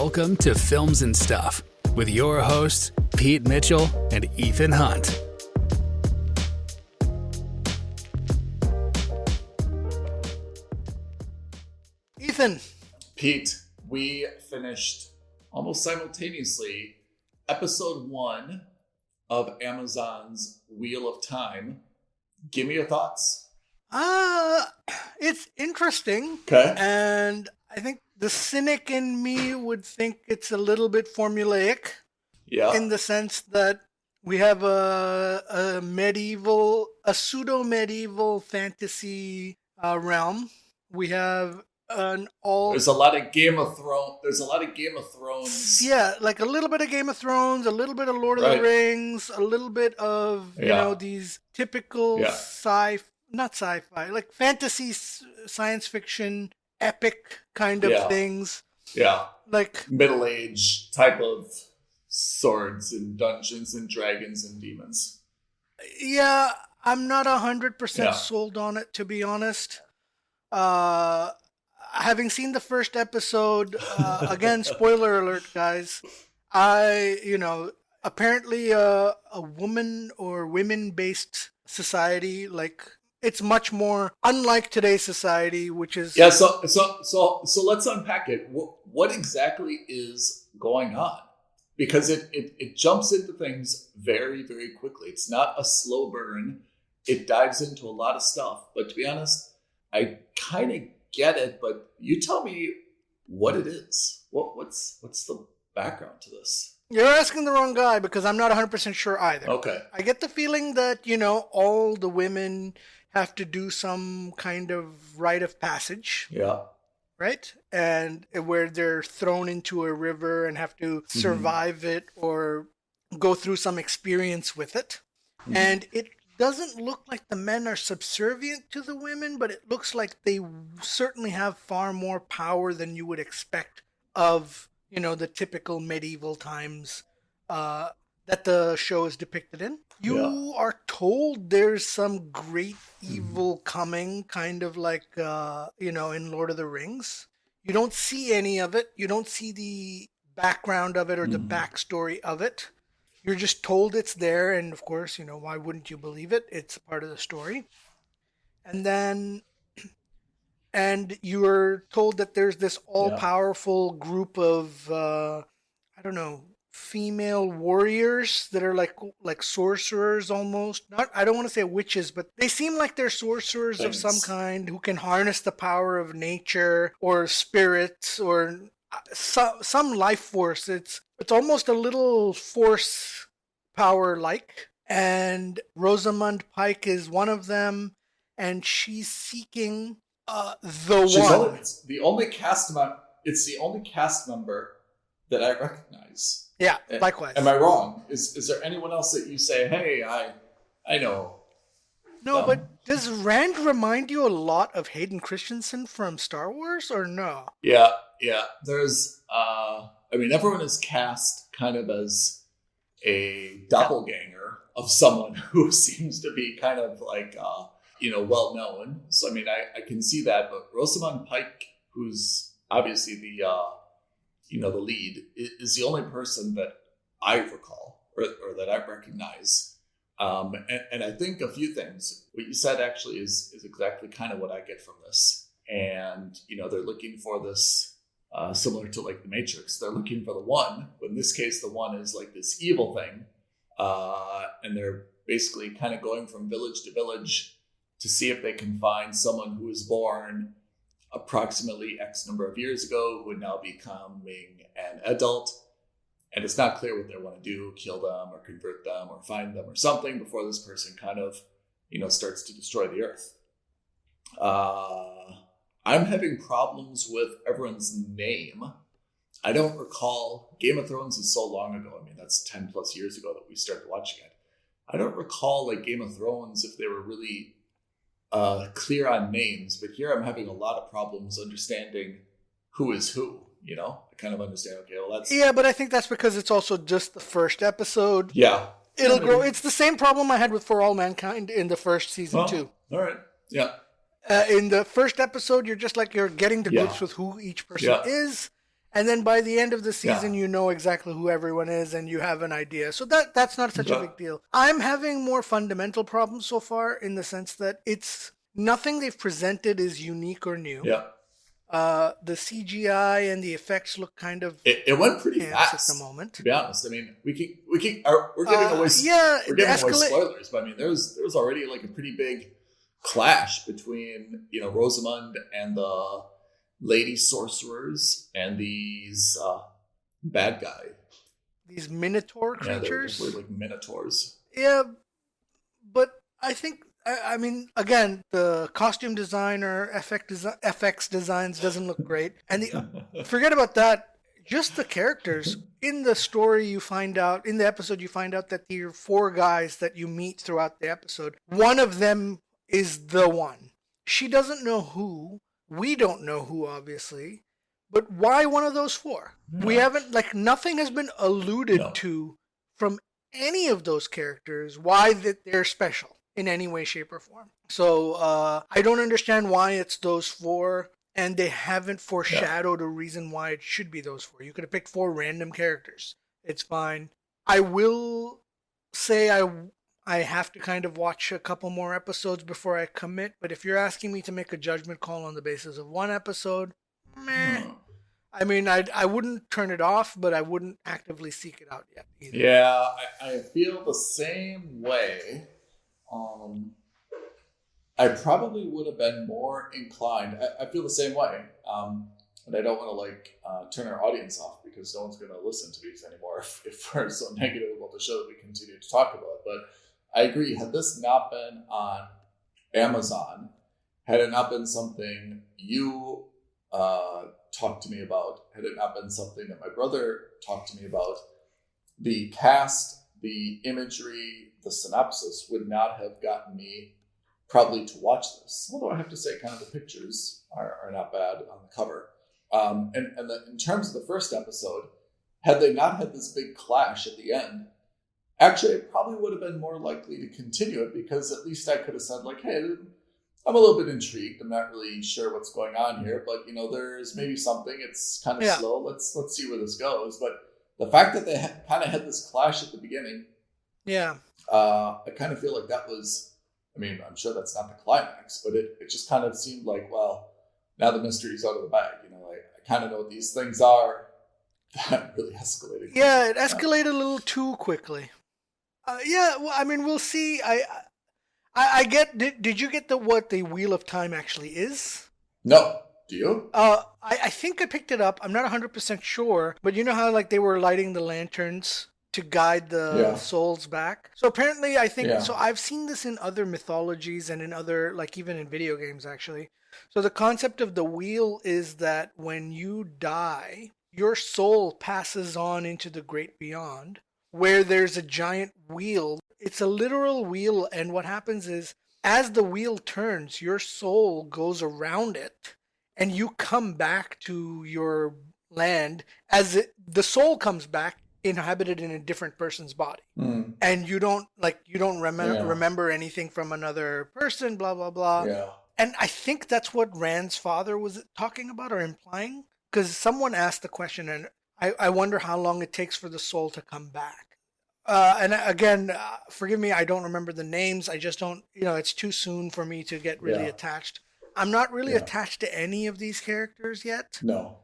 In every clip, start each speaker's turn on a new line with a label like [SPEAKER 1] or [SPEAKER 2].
[SPEAKER 1] Welcome to Films and Stuff with your hosts, Pete Mitchell and Ethan Hunt.
[SPEAKER 2] Ethan.
[SPEAKER 3] Pete, we finished almost simultaneously episode 1 of Amazon's Wheel of Time. Give me your thoughts.
[SPEAKER 2] It's interesting.
[SPEAKER 3] Okay.
[SPEAKER 2] And I think the cynic in me would think it's a little bit formulaic.
[SPEAKER 3] Yeah.
[SPEAKER 2] In the sense that we have a pseudo-medieval fantasy realm. We have
[SPEAKER 3] There's a lot of Game of Thrones.
[SPEAKER 2] Yeah, like a little bit of Game of Thrones, a little bit of Lord of the Rings, a little bit of, these typical not sci-fi, like fantasy, science fiction, epic kind of things.
[SPEAKER 3] Yeah.
[SPEAKER 2] Like
[SPEAKER 3] Middle Age type of swords and dungeons and dragons and demons.
[SPEAKER 2] Yeah, I'm not 100% sold on it, to be honest. Having seen the first episode, again, spoiler alert, guys, apparently a woman or women-based society, like, it's much more unlike today's society, which is...
[SPEAKER 3] Yeah, so let's unpack it. What exactly is going on? Because it jumps into things very, very quickly. It's not a slow burn. It dives into a lot of stuff. But to be honest, I kind of get it, but you tell me what it is. What's the background to this?
[SPEAKER 2] You're asking the wrong guy, because I'm not 100% sure either.
[SPEAKER 3] Okay.
[SPEAKER 2] I get the feeling that, all the women have to do some kind of rite of passage.
[SPEAKER 3] Yeah.
[SPEAKER 2] Right? And where they're thrown into a river and have to survive it or go through some experience with it. Mm-hmm. And it doesn't look like the men are subservient to the women, but it looks like they certainly have far more power than you would expect of, the typical medieval times that the show is depicted in. You are told there's some great evil coming, kind of like, in Lord of the Rings. You don't see any of it. You don't see the background of it or the backstory of it. You're just told it's there, and of course, why wouldn't you believe it? It's a part of the story. And you're told that there's this all-powerful group of, female warriors that are like sorcerers almost. I don't want to say witches, but they seem like they're sorcerers of some kind who can harness the power of nature or spirits or some life force. It's almost a little force power like. And Rosamund Pike is one of them, and she's seeking one.
[SPEAKER 3] It's the only cast member that I recognize.
[SPEAKER 2] Yeah, likewise.
[SPEAKER 3] Am I wrong? Is there anyone else that you say, hey, I know?
[SPEAKER 2] No, but does Rand remind you a lot of Hayden Christensen from Star Wars, or no?
[SPEAKER 3] Yeah. There's, everyone is cast kind of as a doppelganger of someone who seems to be kind of like, well known. So, I can see that. But Rosamund Pike, who's obviously the lead, is the only person that I recall or that I recognize. And I think a few things. What you said actually is exactly kind of what I get from this. And, they're looking for this, similar to like the Matrix. They're looking for the one, but in this case, the one is like this evil thing. And they're basically kind of going from village to village to see if they can find someone who was born approximately X number of years ago, who would now be becoming an adult. And it's not clear what they want to do, kill them or convert them or find them or something before this person kind of, starts to destroy the earth. I'm having problems with everyone's name. I don't recall. Game of Thrones is so long ago. That's 10 plus years ago that we started watching it. I don't recall like Game of Thrones if they were really clear on names, but here I'm having a lot of problems understanding who is who. I kind of understand. Okay, well that's
[SPEAKER 2] but I think that's because it's also just the first episode.
[SPEAKER 3] Yeah,
[SPEAKER 2] it'll grow. It's the same problem I had with For All Mankind in the first season too.
[SPEAKER 3] All right, yeah.
[SPEAKER 2] In the first episode, you're getting to grips with who each person is, And then by the end of the
[SPEAKER 3] Yeah.
[SPEAKER 2] season, you know exactly who everyone is and you have an idea. So that's not such a big deal. I'm having more fundamental problems so far in the sense that it's nothing they've presented is unique or new.
[SPEAKER 3] Yeah.
[SPEAKER 2] The CGI and the effects look kind of
[SPEAKER 3] It went pretty
[SPEAKER 2] fast
[SPEAKER 3] fast
[SPEAKER 2] at the moment.
[SPEAKER 3] To be honest, I mean, we're giving away spoilers, but I mean, there's already like a pretty big clash between Rosamund and the lady sorcerers and these bad guy.
[SPEAKER 2] These minotaur creatures.
[SPEAKER 3] Yeah, they're like minotaurs.
[SPEAKER 2] Yeah, but I think I mean, again, the costume designer, FX designs doesn't look great, and forget about that. Just the characters in the story, you find out in the episode, you find out that there are 4 guys that you meet throughout the episode. One of them is the one. She doesn't know who. We don't know who, obviously. But why one of those 4? No. We haven't, like, nothing has been alluded to from any of those characters why that they're special in any way, shape, or form. So I don't understand why it's those 4, and they haven't foreshadowed a reason why it should be those 4. You could have picked 4 random characters. It's fine. I will say I have to kind of watch a couple more episodes before I commit, but if you're asking me to make a judgment call on the basis of 1 episode, meh. I mean, I wouldn't turn it off, but I wouldn't actively seek it out yet either.
[SPEAKER 3] Yeah, I feel the same way. I probably would have been more inclined. I feel the same way. And I don't want to turn our audience off because no one's going to listen to these anymore if we're so negative about the show that we continue to talk about. But I agree. Had this not been on Amazon, had it not been something you talked to me about, had it not been something that my brother talked to me about, the cast, the imagery, the synopsis would not have gotten me probably to watch this. Although I have to say, kind of the pictures are not bad on the cover. In terms of the first episode, had they not had this big clash at the end, actually, I probably would have been more likely to continue it because at least I could have said, like, hey, I'm a little bit intrigued. I'm not really sure what's going on here, but there's maybe something. It's kind of slow. Let's see where this goes. But the fact that they kind of had this clash at the beginning, I kind of feel like that was. I mean, I'm sure that's not the climax, but it just kind of seemed like, well, now the mystery's out of the bag. I kind of know what these things are. That really escalated.
[SPEAKER 2] Yeah, it escalated a little too quickly. Well, I mean, we'll see. I get. Did you get what the Wheel of Time actually is?
[SPEAKER 3] No. Do you?
[SPEAKER 2] I think I picked it up. I'm not 100% sure, but you know how like they were lighting the lanterns to guide the souls back. So apparently, I think so. I've seen this in other mythologies and in other, like even in video games, actually. So the concept of the wheel is that when you die, your soul passes on into the great beyond, where there's a giant wheel. It's a literal wheel, and what happens is, as the wheel turns, your soul goes around it, and you come back to your land the soul comes back, inhabited in a different person's body, and you don't remember anything from another person, blah blah blah. And I think that's what Rand's father was talking about or implying, because someone asked the question, and I wonder how long it takes for the soul to come back. And again, forgive me, I don't remember the names. I just don't, it's too soon for me to get really attached. I'm not really attached to any of these characters yet.
[SPEAKER 3] No.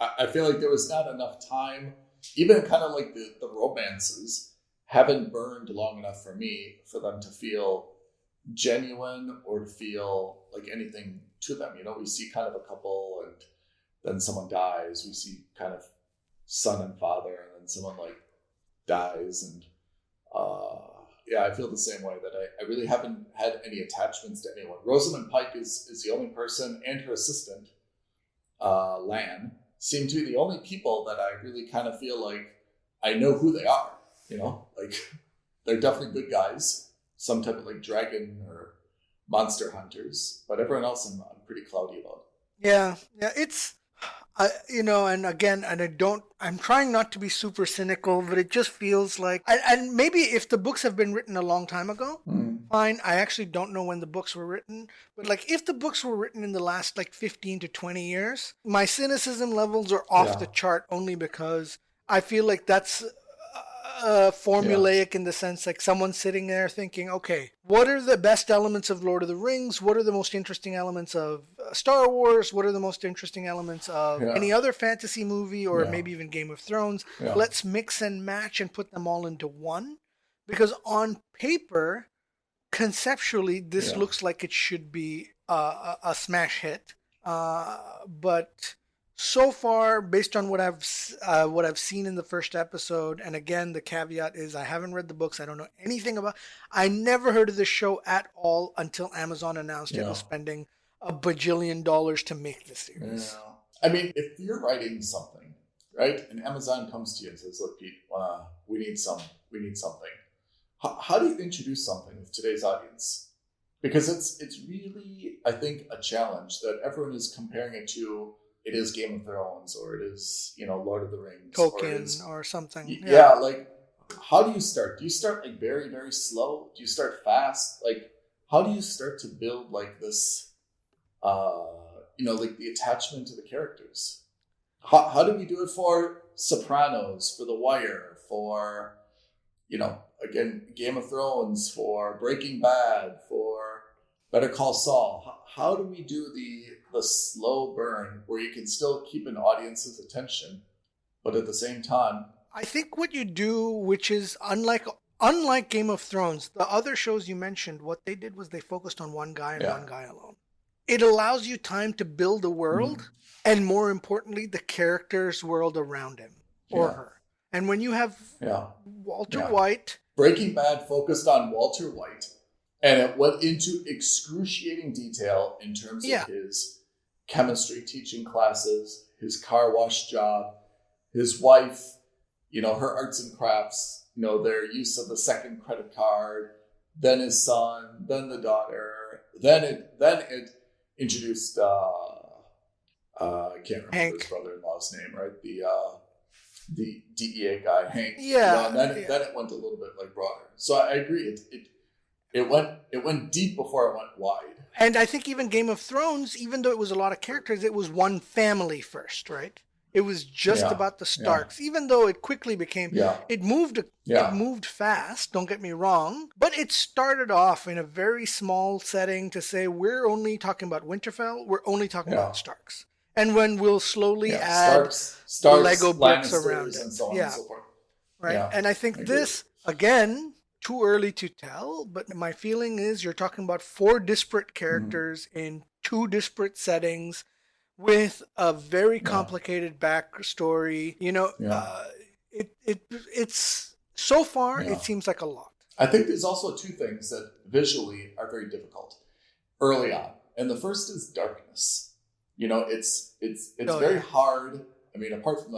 [SPEAKER 3] I feel like there was not enough time. Even kind of like the romances haven't burned long enough for me for them to feel genuine or to feel like anything to them. We see kind of a couple and then someone dies. We see kind of son and father and then someone like dies. And I feel the same way that I really haven't had any attachments to anyone. Rosamund Pike is the only person, and her assistant, Lan, seem to be the only people that I really kind of feel like I know who they are. Like they're definitely good guys, some type of like dragon or monster hunters, but everyone else I'm pretty cloudy about.
[SPEAKER 2] Yeah, And again, I'm trying not to be super cynical, but it just feels like, and maybe if the books have been written a long time ago, fine. I actually don't know when the books were written, but like if the books were written in the last like 15 to 20 years, my cynicism levels are off the chart only because I feel like that's formulaic in the sense like someone sitting there thinking, okay, what are the best elements of Lord of the Rings? What are the most interesting elements of Star Wars? What are the most interesting elements of any other fantasy movie or maybe even Game of Thrones? Let's mix and match and put them all into one. Because on paper, conceptually, this looks like it should be a smash hit. But so far, based on what I've seen in the first episode, and again, the caveat is I haven't read the books. I don't know anything about. I never heard of this show at all until Amazon announced it was spending $1 bajillion to make this series.
[SPEAKER 3] I mean, if you're writing something, right, and Amazon comes to you and says, "Look, Pete, we need something." How do you introduce something with today's audience? Because it's really, I think, a challenge that everyone is comparing it to. It is Game of Thrones, or it is, Lord of the Rings,
[SPEAKER 2] Tolkien, or something.
[SPEAKER 3] Yeah, like, how do you start? Do you start like very, very slow? Do you start fast? Like, how do you start to build like this, like the attachment to the characters? How do we do it for Sopranos, for The Wire, for, again, Game of Thrones, for Breaking Bad, for Better Call Saul? How do we do the slow burn where you can still keep an audience's attention, but at the same time?
[SPEAKER 2] I think what you do, which is unlike Game of Thrones, the other shows you mentioned, what they did was they focused on one guy and one guy alone. It allows you time to build a world, and more importantly, the character's world around him or her. And when you have Walter White...
[SPEAKER 3] Breaking Bad focused on Walter White, and it went into excruciating detail in terms of his chemistry teaching classes, his car wash job, his wife, her arts and crafts, their use of the second credit card, then his son, then the daughter, then it introduced I can't remember
[SPEAKER 2] Hank.
[SPEAKER 3] his brother-in-law's name, right? The DEA guy, Hank.
[SPEAKER 2] Yeah.
[SPEAKER 3] Then it went a little bit like broader. So I agree. It went deep before it went wide.
[SPEAKER 2] And I think even Game of Thrones, even though it was a lot of characters, it was one family first, right? It was just about the Starks, even though it quickly became, it moved fast, don't get me wrong, but it started off in a very small setting to say, we're only talking about Winterfell, we're only talking about Starks. And when we'll slowly add
[SPEAKER 3] Starks,
[SPEAKER 2] Lego bricks
[SPEAKER 3] Lannisters,
[SPEAKER 2] around it.
[SPEAKER 3] And so on and so forth.
[SPEAKER 2] Right.
[SPEAKER 3] Yeah,
[SPEAKER 2] and I think this, again, too early to tell, but my feeling is you're talking about 4 disparate characters in 2 disparate settings with a very complicated backstory. It's so far it seems like a lot.
[SPEAKER 3] I think there's also 2 things that visually are very difficult early on, and the first is darkness. It's very hard. I mean, apart from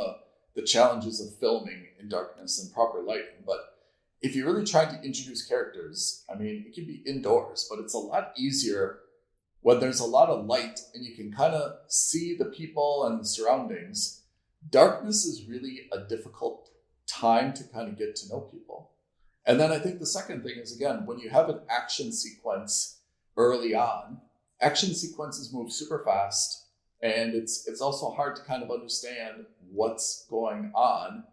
[SPEAKER 3] the challenges of filming in darkness and proper lighting, but if you're really trying to introduce characters, I mean, it can be indoors, but it's a lot easier when there's a lot of light and you can kind of see the people and the surroundings. Darkness is really a difficult time to kind of get to know people. And then I think the second thing is, again, when you have an action sequence early on, action sequences move super fast, and it's also hard to kind of understand what's going on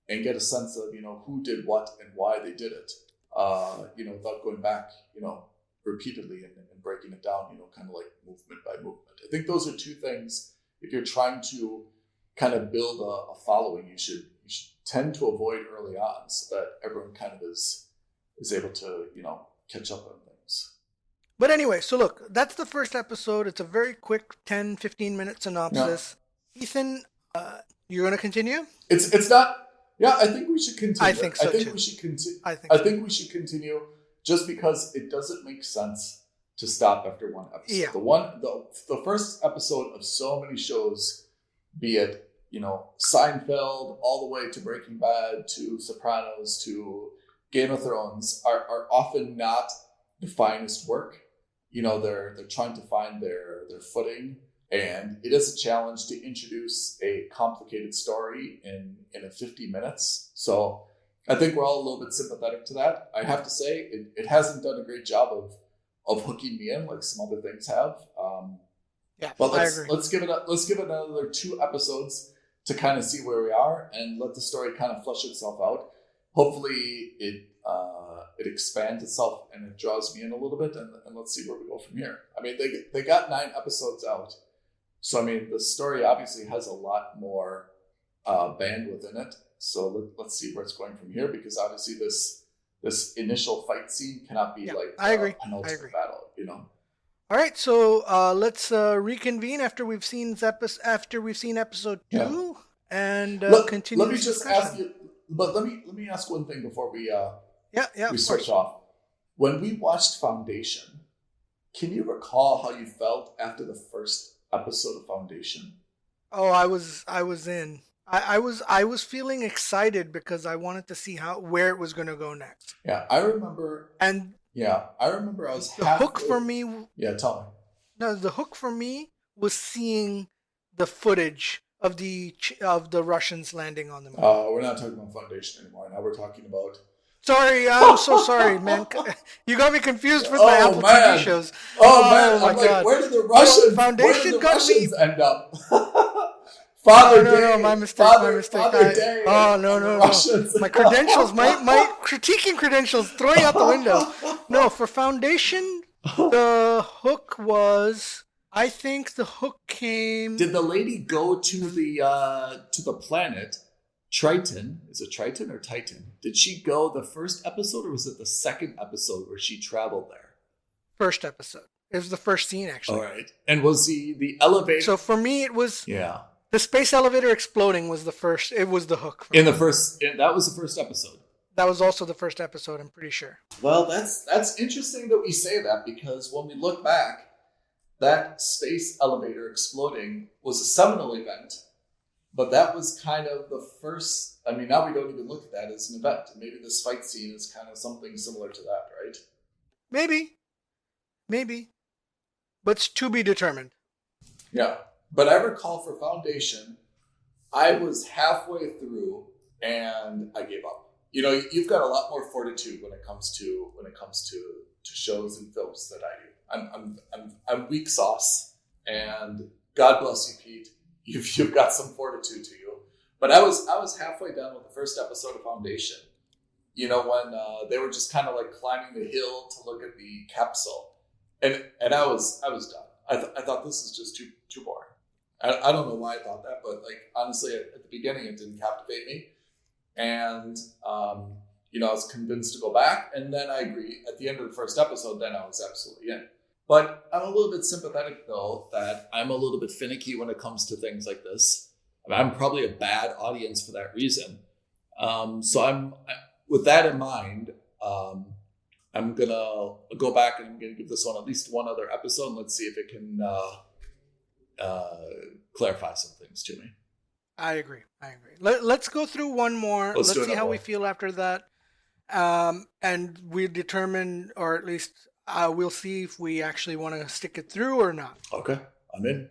[SPEAKER 3] and get a sense of, who did what and why they did it, without going back, repeatedly and breaking it down, kind of like movement by movement. I think those are 2 things. If you're trying to kind of build a following, you should tend to avoid early on so that everyone kind of is able to, catch up on things.
[SPEAKER 2] But anyway, so look, that's the first episode. It's a very quick 10, 15-minute synopsis. Yeah. Ethan, you're going to continue?
[SPEAKER 3] It's not... Yeah, I think we should continue.
[SPEAKER 2] I think so, too.
[SPEAKER 3] We should continue.
[SPEAKER 2] I think
[SPEAKER 3] we should continue just because it doesn't make sense to stop after one episode.
[SPEAKER 2] Yeah.
[SPEAKER 3] The first episode of so many shows, be it, Seinfeld, all the way to Breaking Bad, to Sopranos, to Game of Thrones, are often not the finest work. They're trying to find their footing, And it is a challenge to introduce a complicated story in a 50 minutes. So I think we're all a little bit sympathetic to that. I have to say, it hasn't done a great job of hooking me in like some other things have. But
[SPEAKER 2] I agree.
[SPEAKER 3] let's give it another 2 episodes to kind of see where we are and let the story kind of flesh itself out. Hopefully it expands itself and it draws me in a little bit, and let's see where we go from here. I mean, they got 9 episodes out. So, I mean, the story obviously has a lot more bandwidth in it. So let's see where it's going from here, because obviously this initial fight scene cannot be
[SPEAKER 2] I agree.
[SPEAKER 3] penultimate battle, you know?
[SPEAKER 2] All right, so let's reconvene after we've seen episode 2 and continue.
[SPEAKER 3] Let me just ask you, but let me ask one thing before we switch off. When we watched Foundation, can you recall how you felt after the first episode of Foundation?
[SPEAKER 2] Oh, I was in. I was feeling excited because I wanted to see where it was going to go next.
[SPEAKER 3] Yeah, I remember.
[SPEAKER 2] And
[SPEAKER 3] I remember I was
[SPEAKER 2] the hook for me.
[SPEAKER 3] Yeah, tell me.
[SPEAKER 2] No, the hook for me was seeing the footage of the Russians landing on the moon.
[SPEAKER 3] We're not talking about Foundation anymore. Now we're talking about.
[SPEAKER 2] Sorry, I'm so sorry, man. You got me confused with my Apple TV shows.
[SPEAKER 3] Oh man,
[SPEAKER 2] my
[SPEAKER 3] I'm like,
[SPEAKER 2] God.
[SPEAKER 3] where did the Russians?
[SPEAKER 2] Foundation
[SPEAKER 3] Russians end up?
[SPEAKER 2] Father Day. No, my mistake.
[SPEAKER 3] Father Day.
[SPEAKER 2] Oh, no. My credentials, my critiquing credentials, throwing out the window. No, for Foundation, the hook was, I think the hook came.
[SPEAKER 3] Did the lady go to the planet Triton? Is it Triton or Titan? Did she go the first episode, or was it the second episode where she traveled there?
[SPEAKER 2] First episode. It was the first scene, actually.
[SPEAKER 3] All right. And was the elevator?
[SPEAKER 2] So for me, it was.
[SPEAKER 3] Yeah.
[SPEAKER 2] The space elevator exploding was the first. It was the hook.
[SPEAKER 3] That was the first episode.
[SPEAKER 2] That was also the first episode, I'm pretty sure.
[SPEAKER 3] Well, that's interesting that we say that, because when we look back, that space elevator exploding was a seminal event, but that was kind of the first. I mean, now we don't even look at that as an event. Maybe this fight scene is kind of something similar to that, right?
[SPEAKER 2] Maybe. But it's to be determined.
[SPEAKER 3] Yeah. But I recall for Foundation, I was halfway through and I gave up. You know, you've got a lot more fortitude when it comes to shows and films than I do. I'm weak sauce, and God bless you, Pete. You've got some fortitude to you. But I was halfway done with the first episode of Foundation. You know, when they were just kind of like climbing the hill to look at the capsule, and I was done. I thought this is just too boring. I don't know why I thought that, but like honestly, at the beginning, it didn't captivate me, and I was convinced to go back. And then I agree. At the end of the first episode, then I was absolutely in. But I'm a little bit sympathetic, though, that I'm a little bit finicky when it comes to things like this. I mean, I'm probably a bad audience for that reason. So with that in mind, I'm gonna go back and I'm gonna give this one at least one other episode, and let's see if it can clarify some things to me.
[SPEAKER 2] I agree. Let's go through one more. Let's see how we feel after that. And we'll determine, or at least we'll see if we actually want to stick it through or not.
[SPEAKER 3] Okay, I'm in.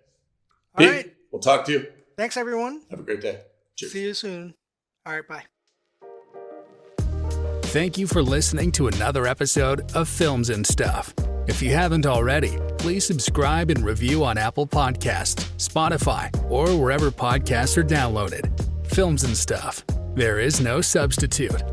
[SPEAKER 2] All right.
[SPEAKER 3] We'll talk to you.
[SPEAKER 2] Thanks, everyone.
[SPEAKER 3] Have a great day. Cheers.
[SPEAKER 2] See you soon. All right, bye.
[SPEAKER 1] Thank you for listening to another episode of Films and Stuff. If you haven't already, please subscribe and review on Apple Podcasts, Spotify, or wherever podcasts are downloaded. Films and Stuff. There is no substitute.